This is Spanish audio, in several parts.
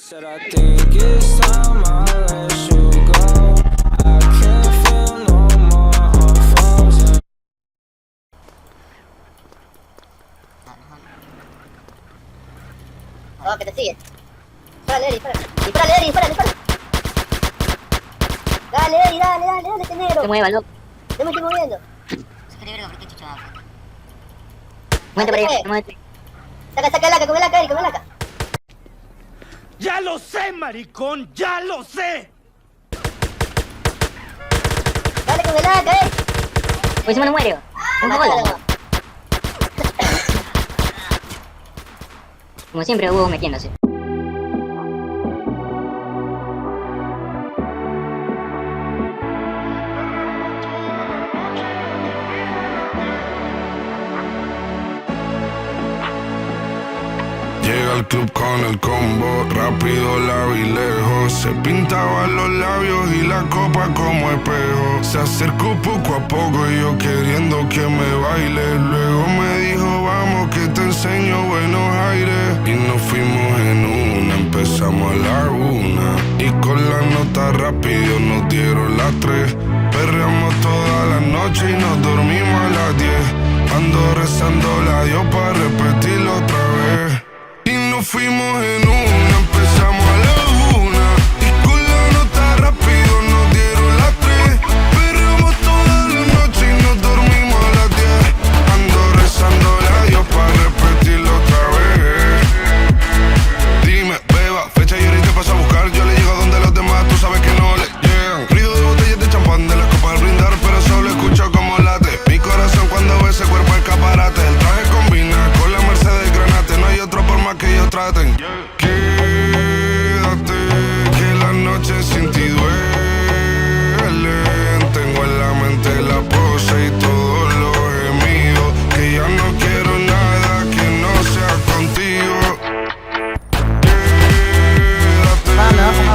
Said I think it's time I let you go. I can't feel no more, I'm frozen. No, que te sigue. Dispárale, Eri, dispárale. Dispárale, Eri, dispárale, dispárale. Dale, Eri, dale, este negro. Se mueva, loco. Yo me estoy moviendo. Muévete para allá, muévete. Saca el AK, con el AK, Eri, con el AK. ¡Ya lo sé, maricón! ¡Ya lo sé! Dale con el AK, Eri. Pues se me lo muere. Un Mátalo. bola. Como siempre, Hugo metiéndose. Llega al club con el combo, rápido la vi lejos. Se pintaban los labios y la copa como espejo. Se acercó poco a poco y yo queriendo que me baile. Luego me dijo, vamos que te enseño buenos aires. Y nos fuimos en una, empezamos a la 1. Y con la nota rápido nos dieron las 3. Perreamos toda la noche y nos dormimos a las 10. Ando rezando la Dios para repetirlo otra vez. Y nos fuimos en una, empezamos a la 1. Y con la nota rápido nos dieron las 3. Perreamos toda la noche y nos dormimos a las 10. Ando rezando a Dios para repetirlo otra vez. Dime, beba, fecha y ahorita paso a buscar. Yo le llego donde los demás, tú sabes que no le llegan. Ruido de botellas de champán de las copas al brindar, pero solo escucho como late mi corazón cuando ve ese cuerpo escaparate. El traje combina con la Mercedes Granate. No hay otro por más que ellos traten. Quédate, que la noche sin ti duele. Tengo en la mente la pose y todos los gemidos. Que ya no quiero nada que no sea contigo. Quédate,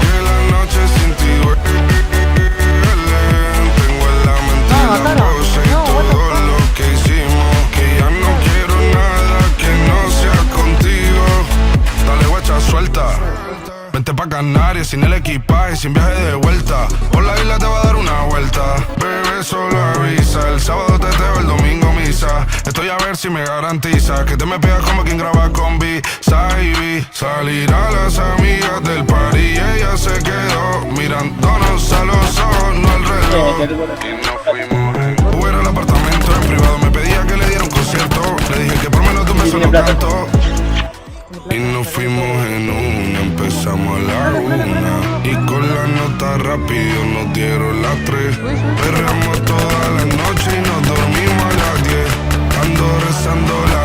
que la noche sin ti duele. Tengo en la mente la pose y todo lo que hicimos. Que ya no quiero nada que no sea contigo. Dale guacha, suelta. Vente pa' Canarias sin el equipaje, sin viaje de vuelta. Por la isla te va a dar una vuelta. Bebé, solo avisa. El sábado teteo, el domingo misa. Estoy a ver si me garantiza que te me pegas como quien graba con B-Side. Salir a las amigas del party y ella se quedó mirándonos a los ojos, no al reloj. Y nos fuimos en Uber al apartamento en privado. Me pedía que le diera un concierto. Le dije que por menos de un beso no canto. Y nos fuimos en una, empezamos a la 1. Y con la nota rápido nos dieron las 3. Perreamos toda la noche y nos dormimos a las 10. Ando rezando la